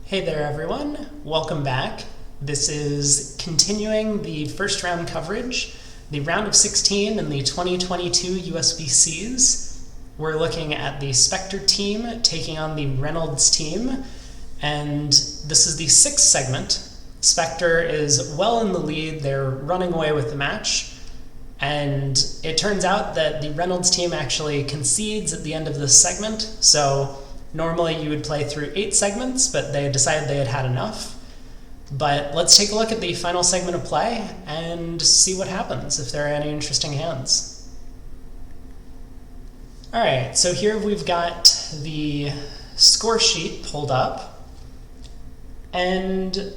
Hey there everyone, welcome back. This is continuing the first round coverage, the round of 16 in the 2022 USBCs. We're looking at the Spector team taking on the Reynolds team, and this is the sixth segment. Spector is well in the lead, they're running away with the match, and it turns out that the Reynolds team actually concedes at the end of this segment, so normally you would play through 8 segments, but they decided they had had enough. But let's take a look at the final segment of play and see what happens, if there are any interesting hands. Alright, so here we've got the score sheet pulled up, and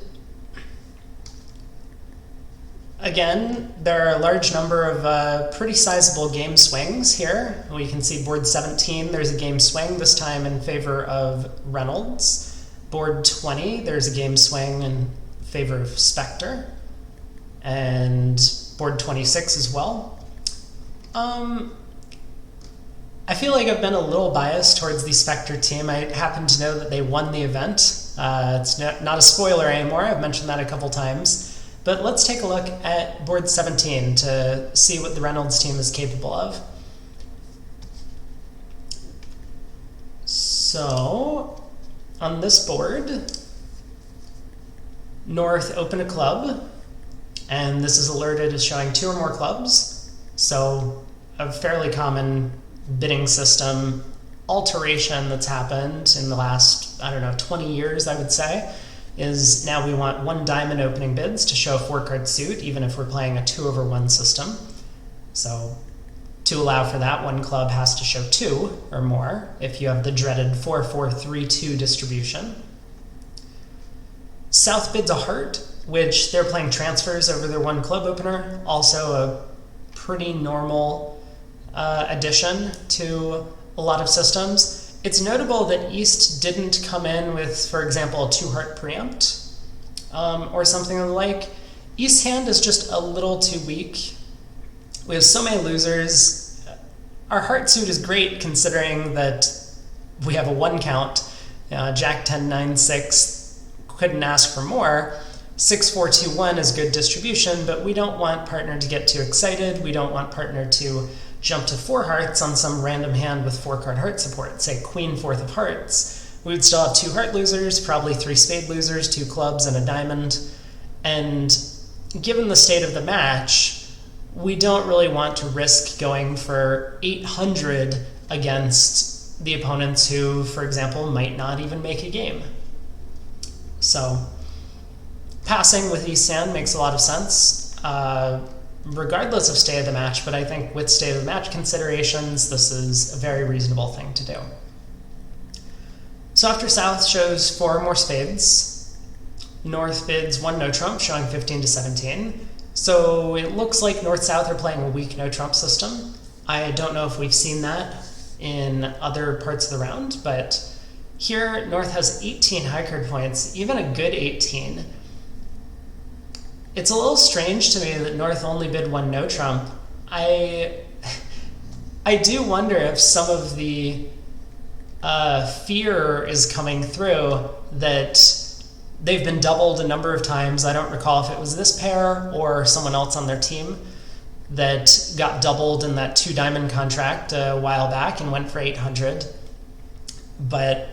again, there are a large number of pretty sizable game swings here. We can see board 17, there's a game swing, this time in favor of Reynolds. Board 20, there's a game swing in favor of Spector. And board 26 as well. I feel like I've been a little biased towards the Spector team. I happen to know that they won the event. It's not a spoiler anymore, I've mentioned that a couple times. But let's take a look at board 17 to see what the Reynolds team is capable of. So, on this board, North open a club, and this is alerted as showing 2 or more clubs. So, a fairly common bidding system alteration that's happened in the last, 20 years, I would say, is now we want 1 diamond opening bids to show a 4-card suit, even if we're playing a 2/1 system. So to allow for that, 1 club has to show 2 or more if you have the dreaded 4-4-3-2 distribution. South bids a heart, which they're playing transfers over their 1 club opener, also a pretty normal addition to a lot of systems. It's notable that East didn't come in with, for example, a 2-heart preempt or something of the like. East's hand is just a little too weak. We have so many losers. Our heart suit is great considering that we have a 1 count. Jack 10, 9, 6, couldn't ask for more. 6, 4, 2, 1 is good distribution, but we don't want partner to get too excited. We don't want partner to jump to 4 hearts on some random hand with 4-card heart support, say Queen 4th of hearts. We would still have 2 heart losers, probably 3 spade losers, 2 clubs, and a diamond. And given the state of the match, we don't really want to risk going for 800 against the opponents who, for example, might not even make a game. So passing with East hand makes a lot of sense. Regardless of state of the match, but I think with state of the match considerations, this is a very reasonable thing to do. So after South shows 4 more spades, North bids 1 no trump, showing 15 to 17. So it looks like North-South are playing a weak no trump system. I don't know if we've seen that in other parts of the round, but here North has 18 high card points, even a good 18. It's a little strange to me that North only bid 1 no trump. I do wonder if some of the fear is coming through that they've been doubled a number of times. I don't recall if it was this pair or someone else on their team that got doubled in that 2 diamond contract a while back and went for 800. But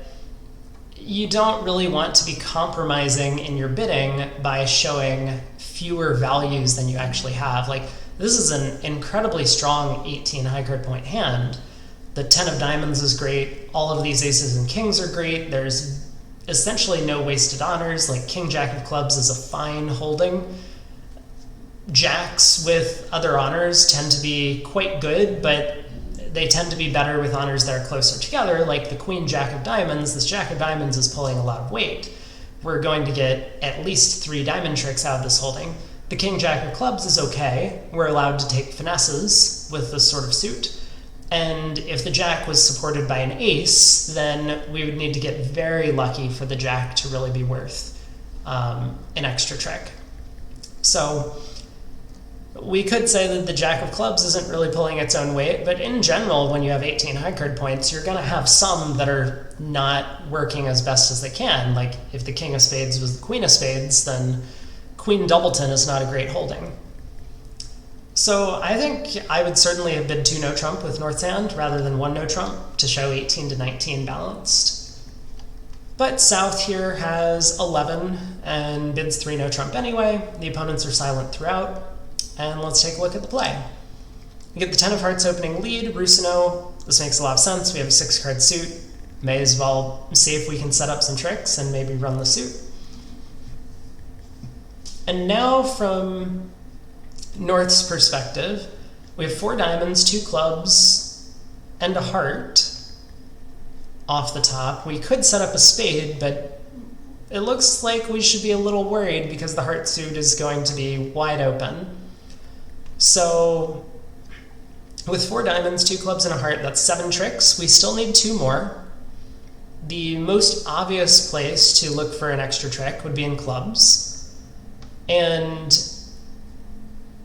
you don't really want to be compromising in your bidding by showing fewer values than you actually have. Like, this is an incredibly strong 18 high card point hand. The 10 of diamonds is great. All of these aces and kings are great. There's essentially no wasted honors. Like, king jack of clubs is a fine holding. Jacks with other honors tend to be quite good, but they tend to be better with honors that are closer together, like the queen jack of diamonds. This jack of diamonds is pulling a lot of weight. We're going to get at least 3 diamond tricks out of this holding. The king jack of clubs is okay. We're allowed to take finesses with this sort of suit. And if the jack was supported by an ace, then we would need to get very lucky for the jack to really be worth an extra trick. So We could say that the Jack of Clubs isn't really pulling its own weight, but in general, when you have 18 high card points, you're going to have some that are not working as best as they can. Like, if the King of Spades was the Queen of Spades, then Queen Doubleton is not a great holding. So I think I would certainly have bid 2 no trump with North's hand rather than 1 no trump to show 18 to 19 balanced. But South here has 11 and bids 3 no trump anyway. The opponents are silent throughout. And let's take a look at the play. We get the 10 of hearts opening lead, Ro16. This makes a lot of sense. We have a 6-card suit. May as well see if we can set up some tricks and maybe run the suit. And now from North's perspective, we have 4 diamonds, 2 clubs, and a heart off the top. We could set up a spade, but it looks like we should be a little worried because the heart suit is going to be wide open. So with 4 diamonds, 2 clubs, and a heart, that's 7 tricks. We still need 2 more. The most obvious place to look for an extra trick would be in clubs. And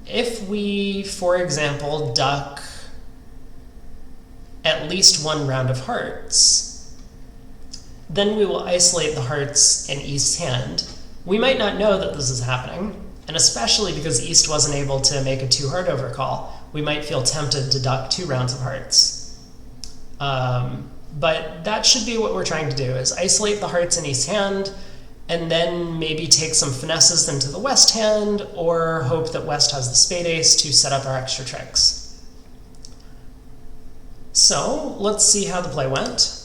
if we, for example, duck at least 1 round of hearts, then we will isolate the hearts in East's hand. We might not know that this is happening, and especially because East wasn't able to make a 2-heart overcall, we might feel tempted to duck 2 rounds of hearts. But that should be what we're trying to do, is isolate the hearts in East's hand, and then maybe take some finesses into the West hand, or hope that West has the spade ace to set up our extra tricks. So let's see how the play went.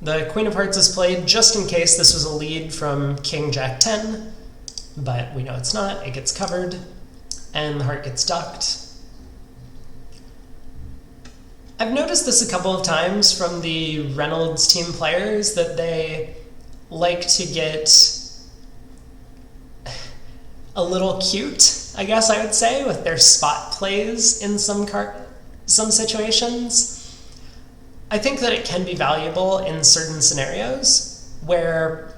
The Queen of Hearts is played just in case this was a lead from King Jack 10, but we know it's not. It gets covered, and the heart gets ducked. I've noticed this a couple of times from the Reynolds team players, that they like to get a little cute, I guess I would say, with their spot plays in some situations. I think that it can be valuable in certain scenarios where,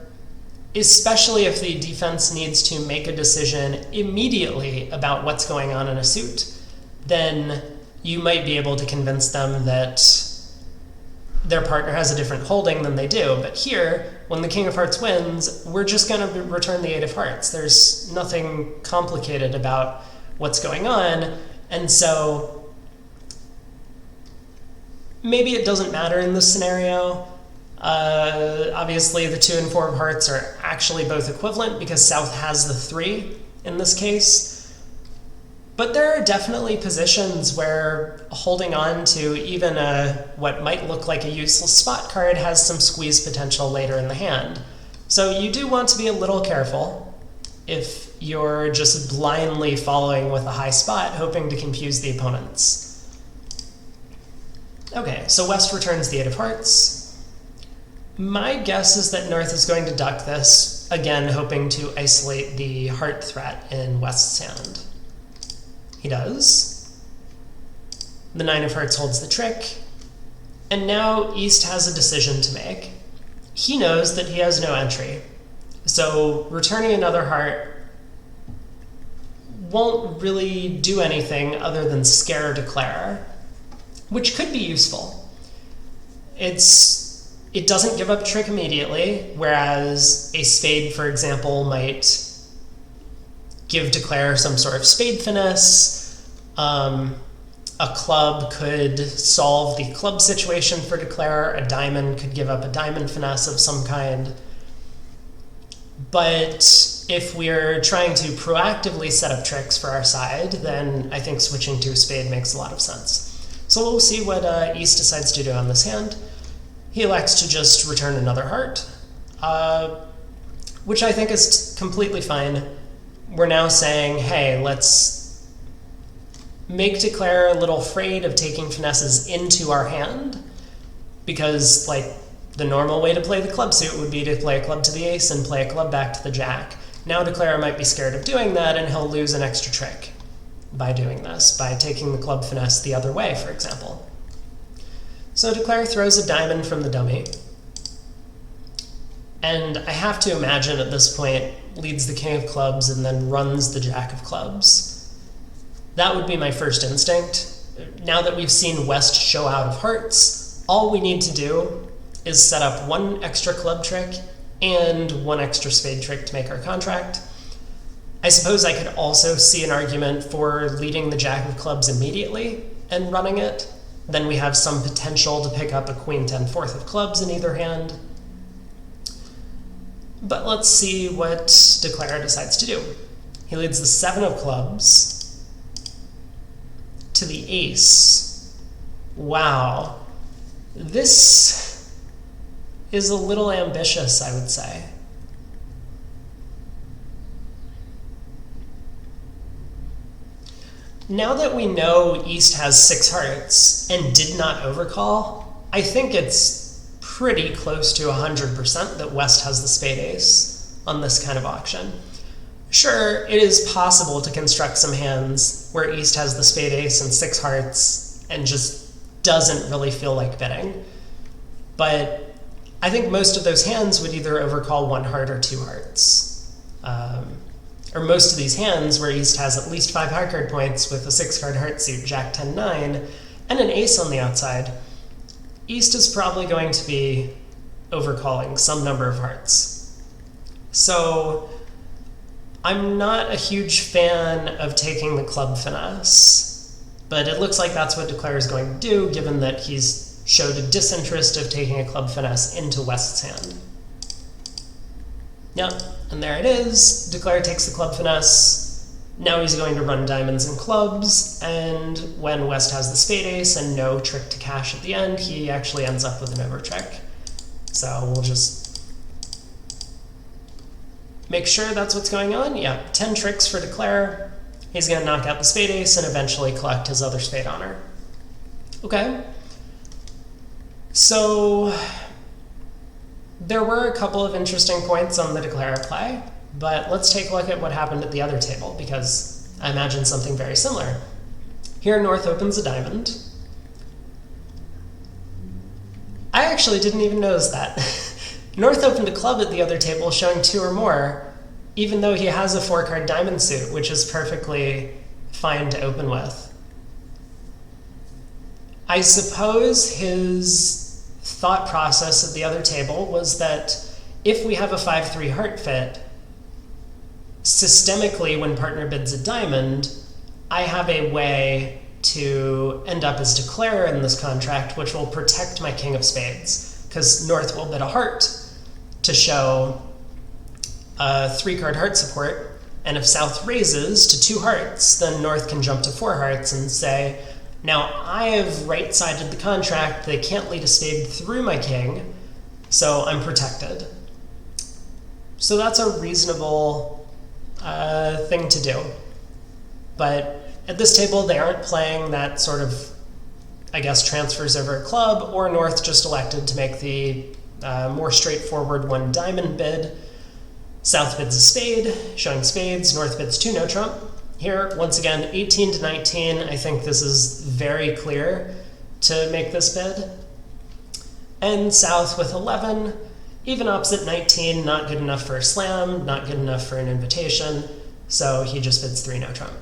especially if the defense needs to make a decision immediately about what's going on in a suit, then you might be able to convince them that their partner has a different holding than they do. But here, when the King of Hearts wins, we're just going to return the 8 of Hearts. There's nothing complicated about what's going on, and so maybe it doesn't matter in this scenario. Obviously, the 2 and 4 of hearts are actually both equivalent because South has the 3 in this case. But there are definitely positions where holding on to even what might look like a useless spot card has some squeeze potential later in the hand. So you do want to be a little careful if you're just blindly following with a high spot, hoping to confuse the opponents. Okay, so West returns the 8 of Hearts. My guess is that North is going to duck this, again hoping to isolate the heart threat in West's hand. He does. The 9 of Hearts holds the trick, and now East has a decision to make. He knows that he has no entry, so returning another heart won't really do anything other than scare or declare, which could be useful. It doesn't give up a trick immediately, whereas a spade, for example, might give declare some sort of spade finesse. A club could solve the club situation for declare. A diamond could give up a diamond finesse of some kind. But if we're trying to proactively set up tricks for our side, then I think switching to a spade makes a lot of sense. So we'll see what East decides to do on this hand. He elects to just return another heart, which I think is completely fine. We're now saying, hey, let's make declare a little afraid of taking finesses into our hand, because like the normal way to play the club suit would be to play a club to the ace and play a club back to the jack. Now declare might be scared of doing that, and he'll lose an extra trick by doing this, by taking the club finesse the other way, for example. So declare throws a diamond from the dummy, and I have to imagine at this point leads the King of Clubs and then runs the Jack of Clubs. That would be my first instinct. Now that we've seen West show out of hearts, all we need to do is set up one extra club trick and one extra spade trick to make our contract. I suppose I could also see an argument for leading the jack of clubs immediately and running it. Then we have some potential to pick up a queen 10-4 of clubs in either hand. But let's see what Declare decides to do. He leads the 7 of clubs to the ace. Wow. This is a little ambitious, I would say. Now that we know East has 6 hearts and did not overcall, I think it's pretty close to 100% that West has the spade ace on this kind of auction. Sure, it is possible to construct some hands where East has the spade ace and 6 hearts and just doesn't really feel like betting. But I think most of those hands would either overcall 1 heart or 2 hearts. Or most of these hands where East has at least 5 high card points with a 6-card heart suit, Jack 10-9, and an ace on the outside, East is probably going to be overcalling some number of hearts. So I'm not a huge fan of taking the club finesse, but it looks like that's what Declare is going to do, given that he's showed a disinterest of taking a club finesse into West's hand. Yep, and there it is. Declare takes the club finesse. Now he's going to run diamonds and clubs, and when West has the spade ace and no trick to cash at the end, he actually ends up with an over trick. So we'll just make sure that's what's going on. Yeah, 10 tricks for Declare. He's going to knock out the spade ace and eventually collect his other spade honor. Okay. So there were a couple of interesting points on the Declare play, but let's take a look at what happened at the other table, because I imagine something very similar. Here, North opens a diamond. I actually didn't even notice that. North opened a club at the other table, showing 2 or more, even though he has a 4-card diamond suit, which is perfectly fine to open with. I suppose his thought process at the other table was that if we have a 5-3 heart fit, systemically when partner bids a diamond, I have a way to end up as Declare in this contract, which will protect my king of spades, because North will bid a heart to show a 3-card heart support, and if South raises to 2 hearts, then North can jump to 4 hearts and say, now I have right-sided the contract, they can't lead a spade through my king, so I'm protected. So that's a reasonable thing to do. But at this table, they aren't playing that sort of, I guess, transfers over a club, or North just elected to make the more straightforward 1 diamond bid. South bids a spade, showing spades. North bids 2 no trump. Here, once again, 18 to 19. I think this is very clear to make this bid. And South with 11, even opposite 19, not good enough for a slam, not good enough for an invitation, so he just bids 3 no trump.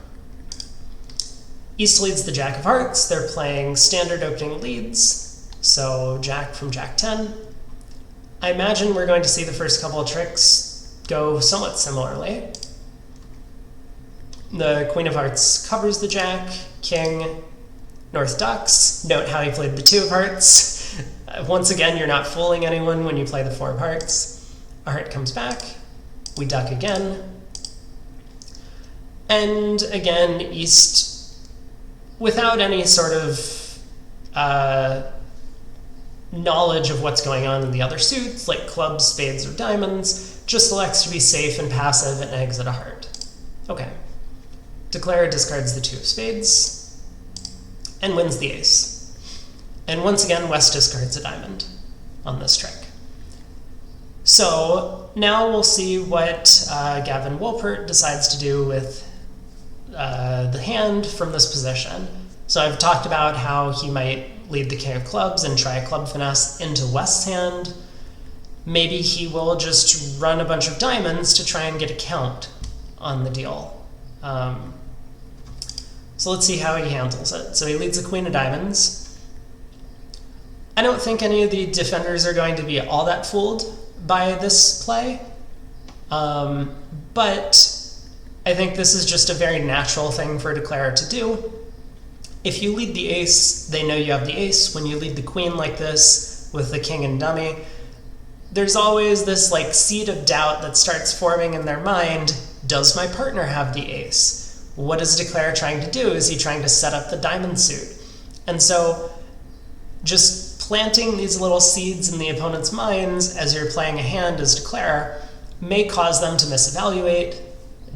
East leads the Jack of Hearts. They're playing standard opening leads, so Jack from Jack 10. I imagine we're going to see the first couple of tricks go somewhat similarly. The Queen of Hearts covers the Jack, King, North ducks. Note how he played the 2 of Hearts. Once again, you're not fooling anyone when you play the 4 of Hearts. A heart comes back. We duck again. And again, East, without any sort of knowledge of what's going on in the other suits, like clubs, spades, or diamonds, just selects to be safe and passive and exit a heart. Okay. Declare discards the 2 of spades and wins the ace. And once again, West discards a diamond on this trick. So now we'll see what Gavin Wolpert decides to do with the hand from this position. So I've talked about how he might lead the king of clubs and try a club finesse into West's hand. Maybe he will just run a bunch of diamonds to try and get a count on the deal. So let's see how he handles it. So he leads the queen of diamonds. I don't think any of the defenders are going to be all that fooled by this play, but I think this is just a very natural thing for a declarer to do. If you lead the ace, they know you have the ace. When you lead the queen like this with the king and dummy, there's always this like seed of doubt that starts forming in their mind. Does my partner have the ace? What is a declarer trying to do? Is he trying to set up the diamond suit? And so just planting these little seeds in the opponent's minds as you're playing a hand as declarer may cause them to misevaluate,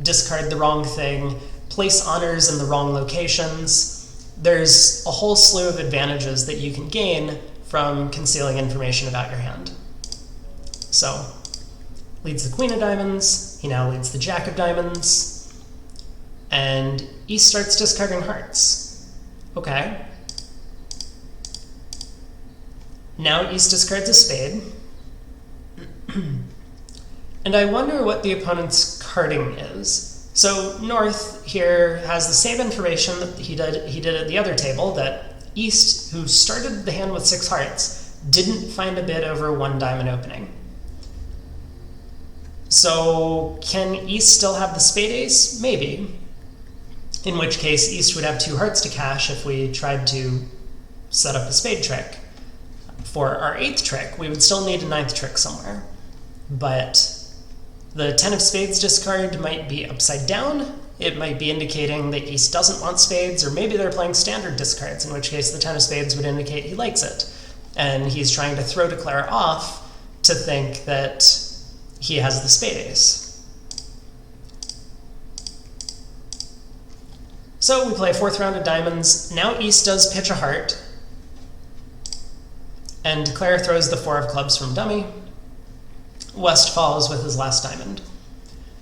discard the wrong thing, place honors in the wrong locations. There's a whole slew of advantages that you can gain from concealing information about your hand. So, leads the queen of diamonds, he now leads the jack of diamonds, and East starts discarding hearts. Okay. Now East discards a spade. And I wonder what the opponent's carding is. So North here has the same information that he did at the other table, that East, who started the hand with 6 hearts, didn't find a bid over 1 diamond opening. So can East still have the spade ace? Maybe. In which case East would have 2 hearts to cash if we tried to set up a spade trick. For our 8th trick, we would still need a 9th trick somewhere. But the 10 of spades discard might be upside down. It might be indicating that East doesn't want spades, or maybe they're playing standard discards, in which case the 10 of spades would indicate he likes it. And he's trying to throw declarer off to think that he has the spade ace. So we play a 4th round of diamonds. Now East does pitch a heart, and declarer throws the 4 of clubs from dummy. West follows with his last diamond.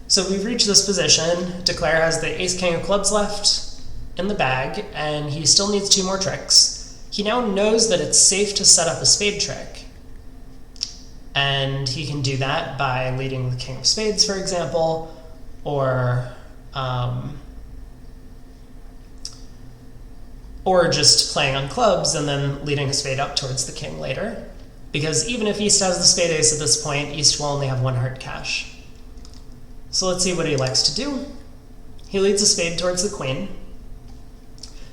So we've reached this position. Declarer has the ace king of clubs left in the bag, and he still needs 2 more tricks. He now knows that it's safe to set up a spade trick, and he can do that by leading the king of spades, for example, or just playing on clubs and then leading a spade up towards the king later. Because even if East has the spade ace at this point, East will only have 1 heart cash. So let's see what he likes to do. He leads a spade towards the queen.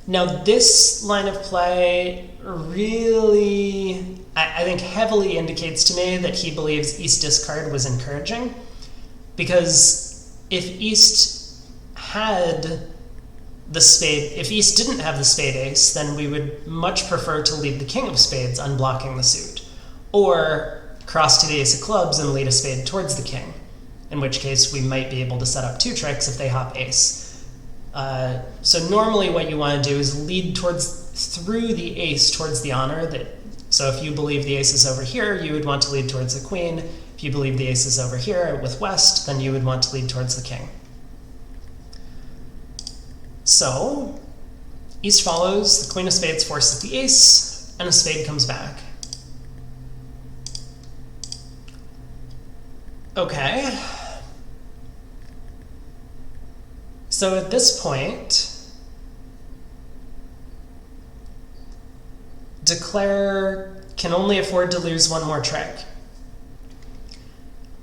Now this line of play really, I think, heavily indicates to me that he believes East discard was encouraging. Because if East had the spade, if East didn't have the spade ace, then we would much prefer to lead the king of spades, unblocking the suit. Or cross to the ace of clubs and lead a spade towards the king, in which case we might be able to set up 2 tricks if they hop ace. So normally what you want to do is lead through the ace towards the honor. So if you believe the ace is over here, you would want to lead towards the queen. If you believe the ace is over here with West, then you would want to lead towards the king. So East follows, the queen of spades forces the ace, and a spade comes back. Okay. So at this point, declarer can only afford to lose 1 more trick.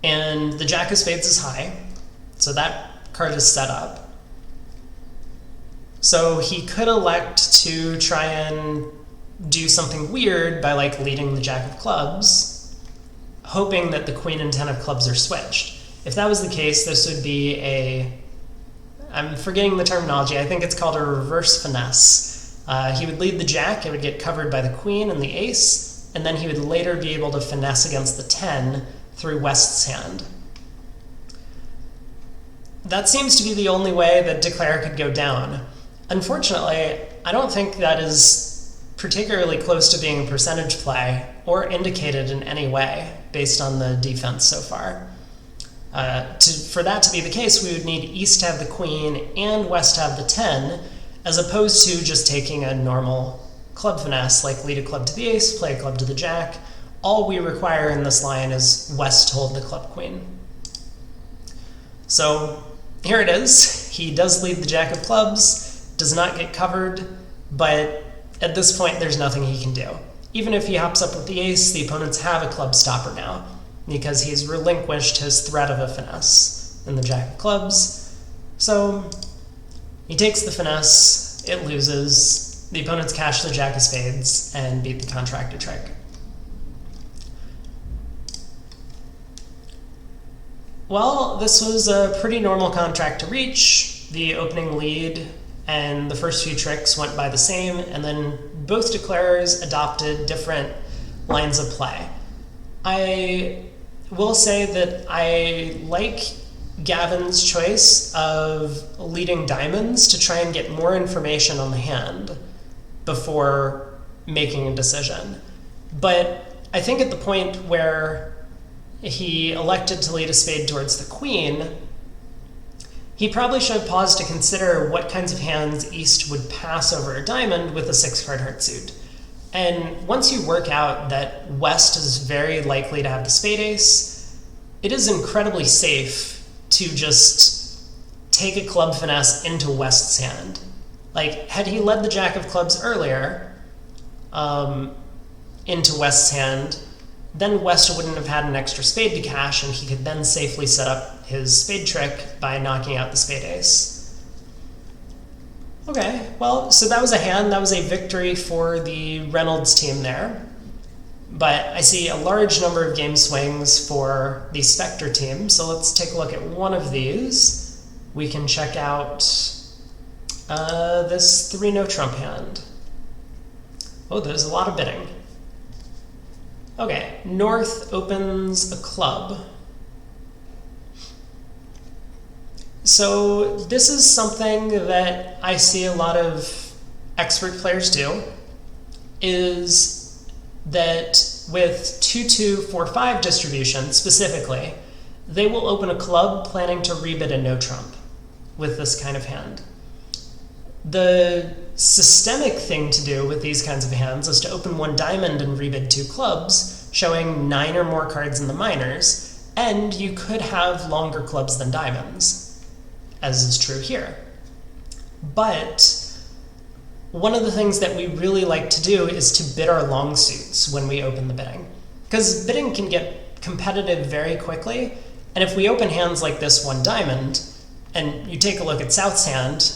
And the jack of spades is high, so that card is set up. So he could elect to try and do something weird by like leading the jack of clubs, hoping that the queen and 10 of clubs are switched. If that was the case, this would be a, I'm forgetting the terminology, I think it's called a reverse finesse. He would lead the jack, it would get covered by the queen and the ace, and then he would later be able to finesse against the 10 through West's hand. That seems to be the only way that declarer could go down. Unfortunately, I don't think that is particularly close to being a percentage play or indicated in any way based on the defense so far. For that to be the case, we would need East to have the queen and West to have the 10, as opposed to just taking a normal club finesse, like lead a club to the ace, play a club to the jack. All we require in this line is West to hold the club queen. So here it is. He does lead the jack of clubs, does not get covered, but at this point there's nothing he can do. Even if he hops up with the ace, the opponents have a club stopper now, because he's relinquished his threat of a finesse in the jack of clubs. So he takes the finesse, it loses, the opponents cash the jack of spades and beat the contracted trick. Well, this was a pretty normal contract to reach. The opening lead and the first few tricks went by the same, and then both declarers adopted different lines of play. I will say that I like Gavin's choice of leading diamonds to try and get more information on the hand before making a decision. But I think at the point where he elected to lead a spade towards the queen, he probably should have paused to consider what kinds of hands East would pass over a diamond with a 6-card heart suit. And once you work out that West is very likely to have the spade ace, it is incredibly safe to just take a club finesse into West's hand. Like, had he led the jack of clubs earlier into West's hand, then West wouldn't have had an extra spade to cash, and he could then safely set up his spade trick by knocking out the spade ace. Okay, well, so that was a hand. That was a victory for the Reynolds team there. But I see a large number of game swings for the Spector team, so let's take a look at one of these. We can check out this 3 no trump hand. Oh, there's a lot of bidding. Okay, North opens a club. So this is something that I see a lot of expert players do, is that with 2-2-4-5 distribution specifically, they will open a club planning to rebid a no trump with this kind of hand. The systemic thing to do with these kinds of hands is to open 1 diamond and rebid 2 clubs, showing 9 or more cards in the minors, and you could have longer clubs than diamonds, as is true here. But one of the things that we really like to do is to bid our long suits when we open the bidding, because bidding can get competitive very quickly, and if we open hands like this 1 diamond, and you take a look at South's hand,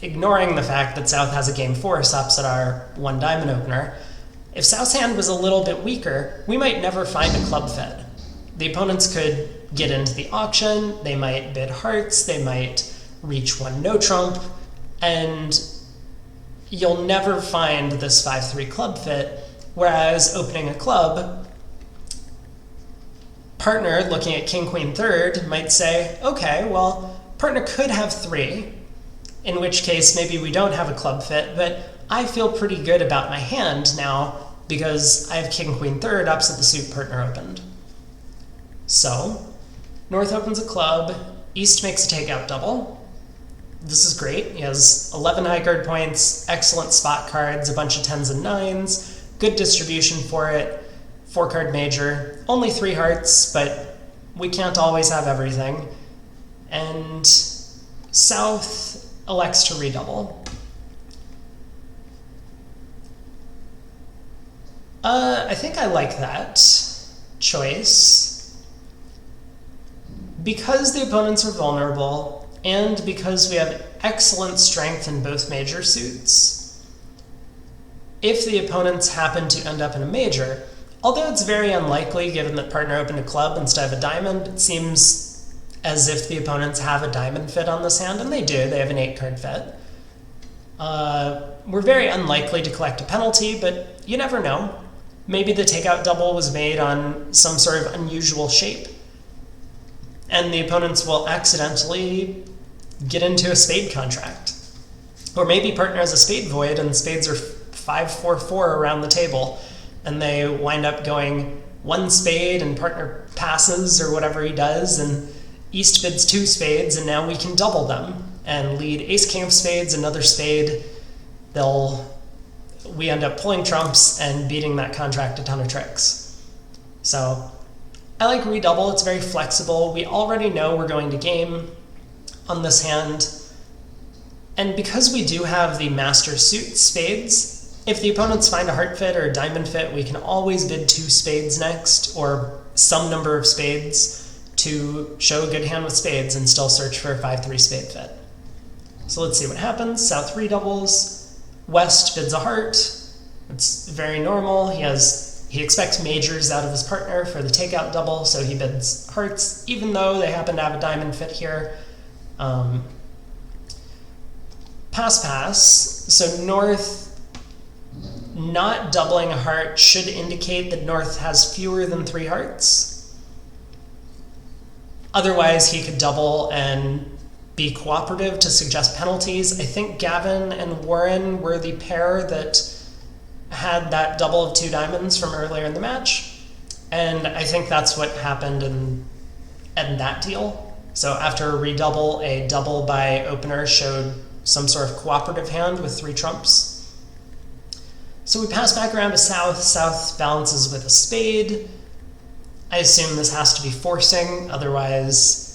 ignoring the fact that South has a game force opposite our 1 diamond opener, if South's hand was a little bit weaker, we might never find a club fed. The opponents could get into the auction, they might bid hearts, they might reach 1 no trump, and you'll never find this 5-3 club fit, whereas opening a club, partner looking at king, queen, third might say, okay, well, partner could have 3, in which case maybe we don't have a club fit, but I feel pretty good about my hand now because I have king, queen, third opposite the suit partner opened. So, North opens a club, East makes a takeout double. This is great. He has 11 high card points, excellent spot cards, a bunch of 10s and 9s, good distribution for it, 4-card major, only 3 hearts, but we can't always have everything. And South elects to redouble. I think I like that choice. Because the opponents are vulnerable, and because we have excellent strength in both major suits, if the opponents happen to end up in a major, although it's very unlikely given that partner opened a club instead of a diamond, it seems as if the opponents have a diamond fit on this hand, and they do, they have an 8-card fit. We're very unlikely to collect a penalty, but you never know. Maybe the takeout double was made on some sort of unusual shape, and the opponents will accidentally get into a spade contract. Or maybe partner has a spade void and spades are 5-4-4 around the table, and they wind up going 1 spade and partner passes or whatever he does, and East bids 2 spades, and now we can double them and lead ace king of spades, another spade. We end up pulling trumps and beating that contract a ton of tricks. So I like redouble. It's very flexible. We already know we're going to game on this hand. And because we do have the master suit spades, if the opponents find a heart fit or a diamond fit, we can always bid 2 spades next, or some number of spades, to show a good hand with spades and still search for a 5-3 spade fit. So let's see what happens. South redoubles, West bids a heart. It's very normal. He expects majors out of his partner for the takeout double, so he bids hearts, even though they happen to have a diamond fit here. Pass. So North not doubling a heart should indicate that North has fewer than 3 hearts. Otherwise, he could double and be cooperative to suggest penalties. I think Gavin and Warren were the pair that had that double of 2 diamonds from earlier in the match, and I think that's what happened in that deal. So after a redouble, a double by opener showed some sort of cooperative hand with 3 trumps. So we pass back around to South. South balances with a spade. I assume this has to be forcing, otherwise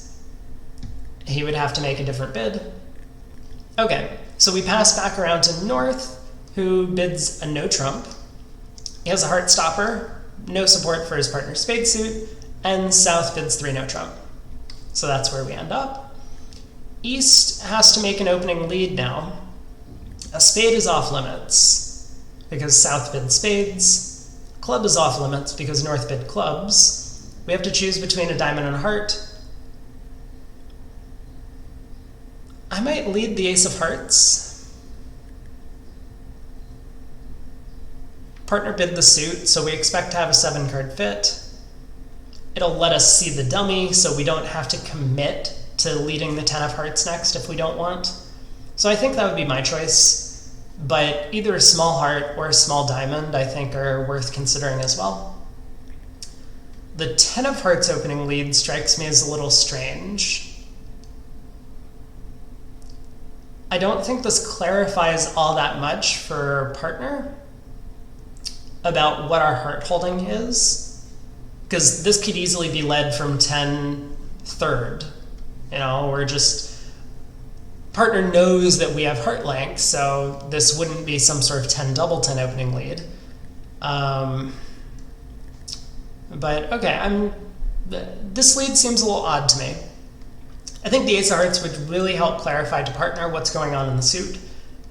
he would have to make a different bid. Okay, so we pass back around to North, who bids a no trump. He has a heart stopper, no support for his partner's spade suit, and South bids 3 no trump. So that's where we end up. East has to make an opening lead now. A spade is off limits because South bid spades. Club is off limits because North bid clubs. We have to choose between a diamond and a heart. I might lead the ace of hearts. Partner bid the suit, so we expect to have a 7-card fit. It'll let us see the dummy, so we don't have to commit to leading the 10 of hearts next if we don't want. So I think that would be my choice, but either a small heart or a small diamond I think are worth considering as well. The 10 of hearts opening lead strikes me as a little strange. I don't think this clarifies all that much for partner about what our heart holding is, because this could easily be led from 10 third. You know, we're just, partner knows that we have heart length, so this wouldn't be some sort of 10 double 10 opening lead. But okay, this lead seems a little odd to me. I think the ace of hearts would really help clarify to partner what's going on in the suit,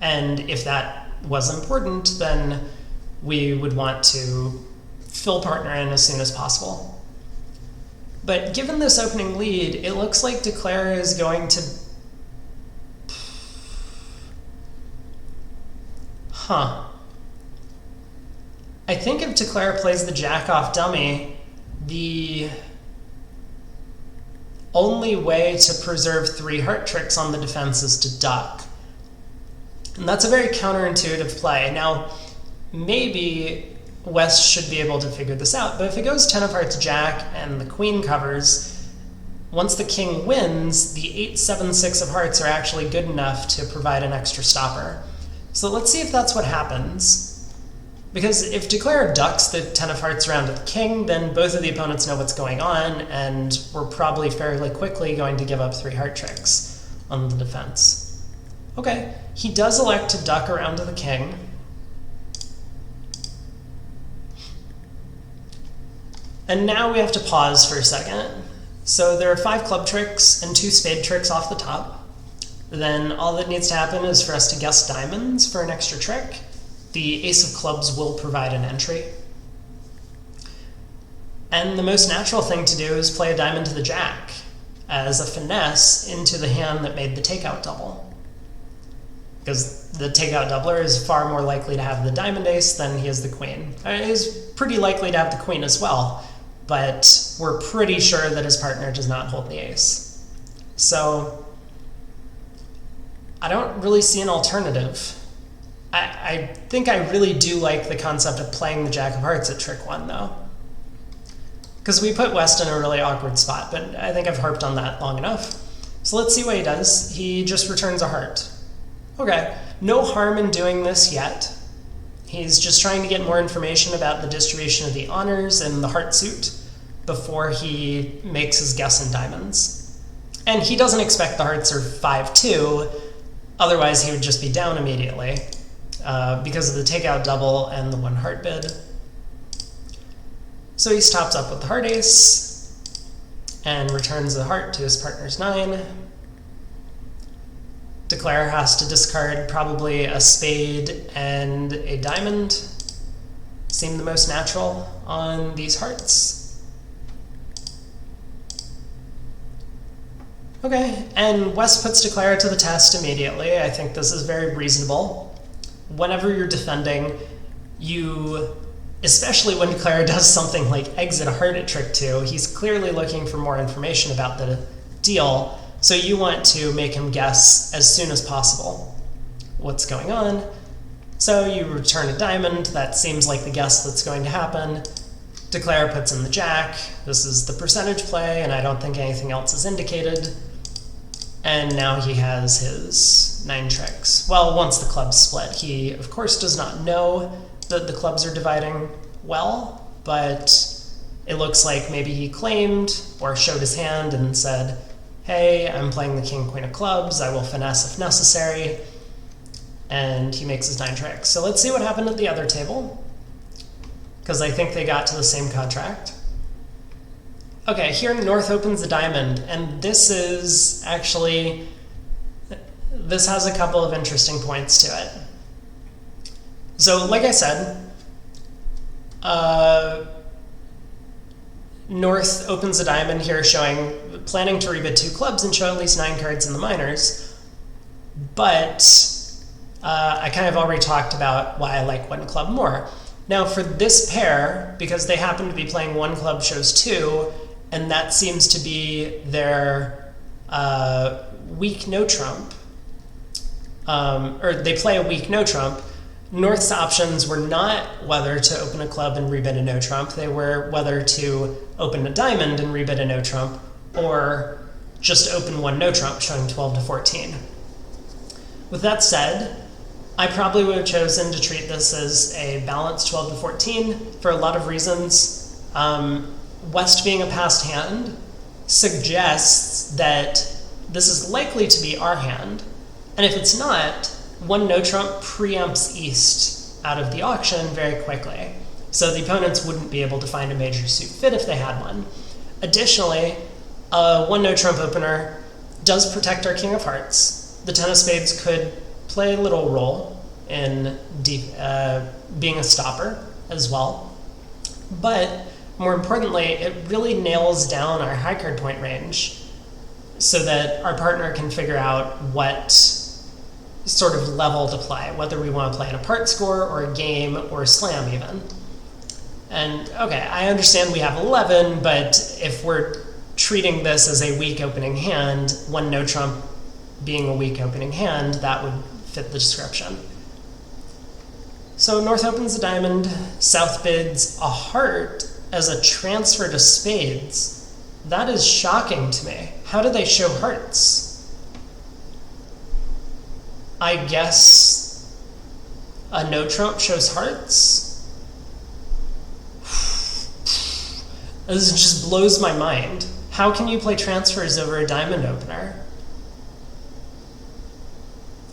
and if that was important, then we would want to fill partner in as soon as possible. But given this opening lead, it looks like Declare is going to... I think if Declare plays the jack off dummy, the only way to preserve 3 heart tricks on the defense is to duck. And that's a very counterintuitive play. Now, maybe West should be able to figure this out, but if it goes 10 of hearts jack and the queen covers, once the king wins, the 8, 7, 6 of hearts are actually good enough to provide an extra stopper. So let's see if that's what happens. Because if Declare ducks the 10 of hearts around to the king, then both of the opponents know what's going on, and we're probably fairly quickly going to give up 3 heart tricks on the defense. Okay, he does elect to duck around to the king. And now we have to pause for a second. So there are 5 club tricks and 2 spade tricks off the top. Then all that needs to happen is for us to guess diamonds for an extra trick. The ace of clubs will provide an entry. And the most natural thing to do is play a diamond to the jack as a finesse into the hand that made the takeout double. Because the takeout doubler is far more likely to have the diamond ace than he is the queen. He's pretty likely to have the queen as well, but we're pretty sure that his partner does not hold the ace. So I don't really see an alternative. I think I really do like the concept of playing the jack of hearts at trick 1, though. Because we put West in a really awkward spot, but I think I've harped on that long enough. So let's see what he does. He just returns a heart. Okay, no harm in doing this yet. He's just trying to get more information about the distribution of the honors and the heart suit before he makes his guess in diamonds. And he doesn't expect the hearts are 5-2. Otherwise, he would just be down immediately because of the takeout double and the 1 heart bid. So he stops up with the heart ace and returns the heart to his partner's 9. Declare has to discard probably a spade and a diamond. Seem the most natural on these hearts. Okay, and West puts Declare to the test immediately. I think this is very reasonable. Whenever you're defending, especially when Declare does something like exit a heart at trick 2, he's clearly looking for more information about the deal, so you want to make him guess as soon as possible what's going on. So you return a diamond. That seems like the guess that's going to happen. Declare puts in the jack. This is the percentage play, and I don't think anything else is indicated. And now he has his 9 tricks. Well, once the clubs split, he, of course, does not know that the clubs are dividing well, but it looks like maybe he claimed or showed his hand and said, hey, I'm playing the king, queen of clubs. I will finesse if necessary. And he makes his 9 tricks. So let's see what happened at the other table, because I think they got to the same contract. Okay, here North opens the diamond, and this has a couple of interesting points to it. So, like I said, North opens the diamond here, planning to rebid 2 clubs and show at least 9 cards in the minors, but I kind of already talked about why I like 1 club more. Now for this pair, because they happen to be playing 1 club shows 2, and that seems to be their weak no trump, or they play a weak no trump, North's options were not whether to open a club and rebid a no trump, they were whether to open a diamond and rebid a no trump, or just open 1 no trump, showing 12 to 14. With that said, I probably would have chosen to treat this as a balanced 12 to 14 for a lot of reasons. West being a passed hand suggests that this is likely to be our hand, and if it's not, 1 no trump preempts East out of the auction very quickly, so the opponents wouldn't be able to find a major suit fit if they had one. Additionally, a 1 no trump opener does protect our king of hearts. The 10 of spades could play a little role in being a stopper as well, but more importantly, it really nails down our high card point range so that our partner can figure out what sort of level to play, whether we want to play in a part score or a game or a slam even. And okay, I understand we have 11, but if we're treating this as a weak opening hand, 1 no trump being a weak opening hand, that would fit the description. So North opens the diamond, South bids a heart as a transfer to spades. That is shocking to me. How do they show hearts? I guess a no trump shows hearts? This just blows my mind. How can you play transfers over a diamond opener?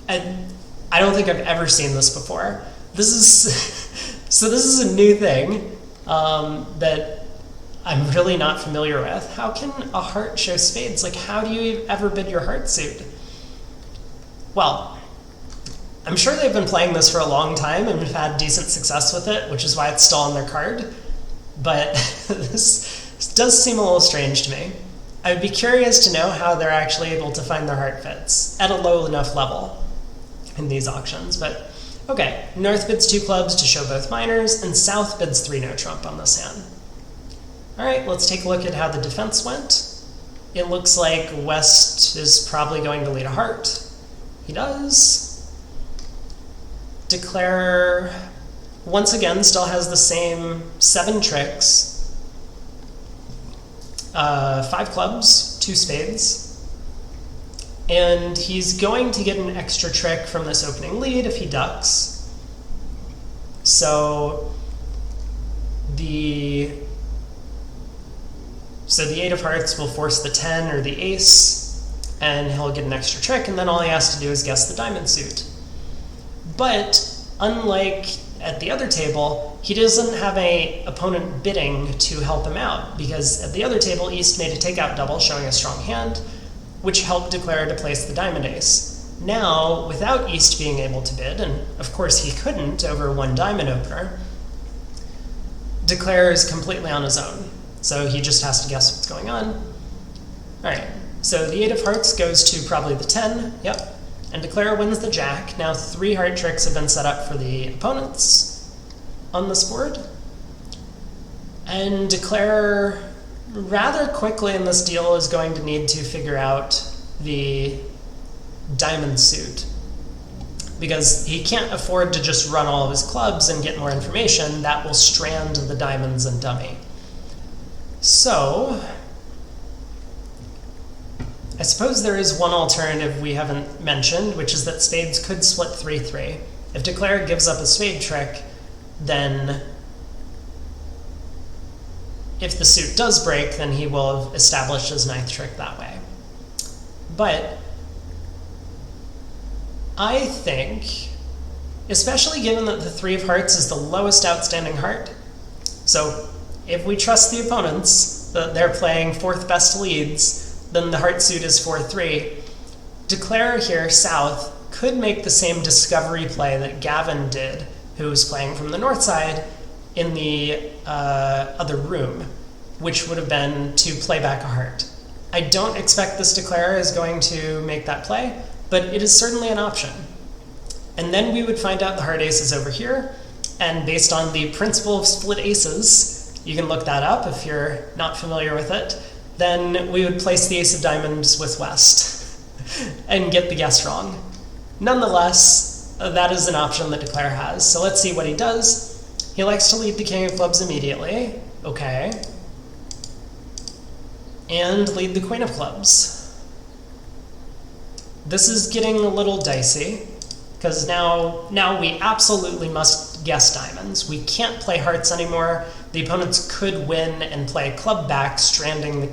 I don't think I've ever seen this before. This is a new thing that I'm really not familiar with. How can a heart show spades? Like, how do you ever bid your heart suit? Well, I'm sure they've been playing this for a long time and have had decent success with it, which is why it's still on their card. But this does seem a little strange to me. I would be curious to know how they're actually able to find their heart fits at a low enough level in these auctions. But okay, North bids 2 clubs to show both minors, and South bids 3 no trump on this hand. All right, let's take a look at how the defense went. It looks like West is probably going to lead a heart. He does. Declare, once again, still has the same 7 tricks. 5 clubs, 2 spades. And he's going to get an extra trick from this opening lead if he ducks. So the 8 of hearts will force the 10 or the ace, and he'll get an extra trick, and then all he has to do is guess the diamond suit. But unlike at the other table, he doesn't have an opponent bidding to help him out, because at the other table, East made a takeout double showing a strong hand, which helped Declare to place the diamond ace. Now, without East being able to bid, and of course he couldn't over one diamond opener, Declare is completely on his own, so he just has to guess what's going on. Alright, so the 8 of hearts goes to probably the 10, yep. And Declare wins the jack. Now 3 heart tricks have been set up for the opponents on this board. And Declare, rather quickly in this deal, is going to need to figure out the diamond suit, because he can't afford to just run all of his clubs and get more information. That will strand the diamonds and dummy. So I suppose there is one alternative we haven't mentioned, which is that spades could split 3-3. If Declare gives up a spade trick, then if the suit does break, then he will have established his 9th trick that way. But I think, especially given that the 3 of hearts is the lowest outstanding heart, so if we trust the opponents, that they're playing 4th best leads, then the heart suit is 4-3. Declare here, south, could make the same discovery play that Gavin did, who was playing from the north side, in the other room, which would have been to play back a heart. I don't expect this Declare is going to make that play, but it is certainly an option. And then we would find out the heart ace is over here, and based on the principle of split aces, you can look that up if you're not familiar with it, then we would place the ace of diamonds with West and get the guess wrong. Nonetheless, that is an option that Declare has. So let's see what he does. He likes to lead the king of clubs immediately. Okay. And lead the queen of clubs. This is getting a little dicey, because now we absolutely must guess diamonds. We can't play hearts anymore. The opponents could win and play club back, stranding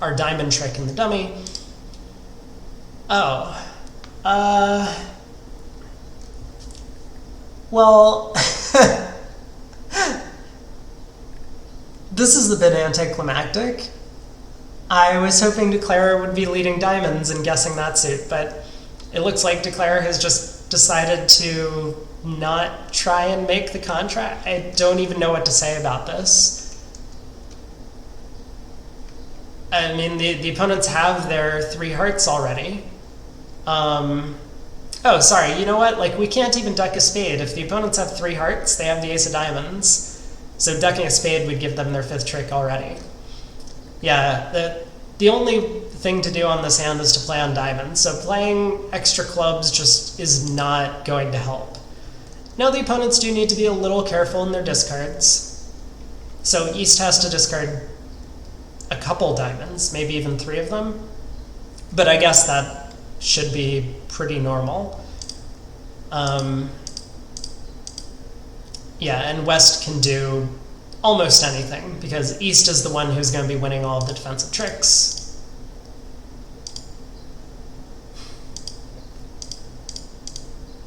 our diamond trick in the dummy. Oh. Well, this is a bit anticlimactic. I was hoping Declare would be leading diamonds and guessing that suit, but it looks like Declare has just decided to not try and make the contract. I don't even know what to say about this. I mean, the opponents have their 3 hearts already. Oh, sorry, you know what? Like, we can't even duck a spade. If the opponents have 3 hearts, they have the ace of diamonds. So ducking a spade would give them their 5th trick already. Yeah, the only thing to do on this hand is to play on diamonds, so playing extra clubs just is not going to help. Now the opponents do need to be a little careful in their discards. So East has to discard a couple diamonds, maybe even 3 of them, but I guess that should be pretty normal. Yeah, and West can do almost anything, because East is the one who's going to be winning all of the defensive tricks.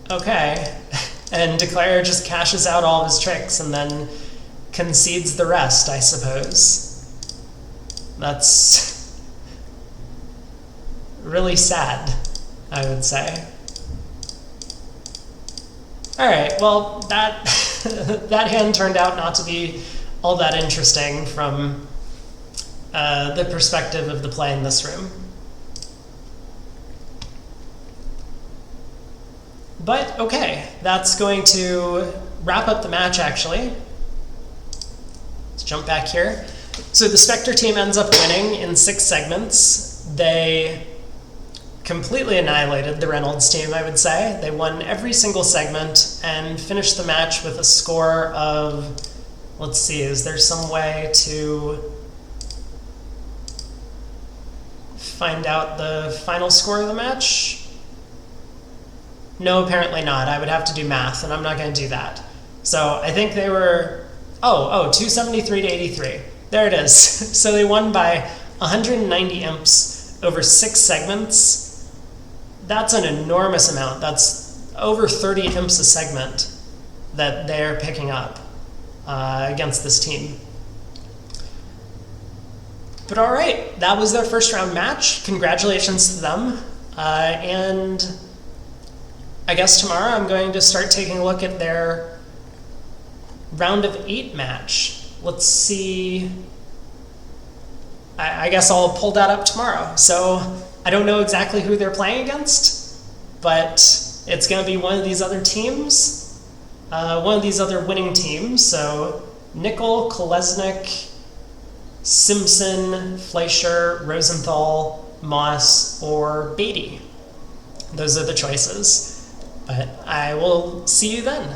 Okay, and Declare just cashes out all of his tricks and then concedes the rest, I suppose. That's really sad, I would say. Alright, well, that that hand turned out not to be all that interesting from the perspective of the play in this room. But okay, that's going to wrap up the match, actually. Let's jump back here. So the Spector team ends up winning in 6 segments. They completely annihilated the Reynolds team, I would say. They won every single segment and finished the match with a score of, let's see, is there some way to find out the final score of the match? No, apparently not. I would have to do math, and I'm not going to do that. So I think they were, 273 to 83. There it is. So they won by 190 imps over 6 segments. That's an enormous amount. That's over 30 imps a segment that they're picking up against this team. But all right, that was their first round match. Congratulations to them. And I guess tomorrow I'm going to start taking a look at their round of 8 match. Let's see. I guess I'll pull that up tomorrow. So I don't know exactly who they're playing against, but it's going to be one of these other teams, one of these other winning teams. So Nickel, Kolesnik, Simpson, Fleischer, Rosenthal, Moss, or Beatty. Those are the choices. But I will see you then.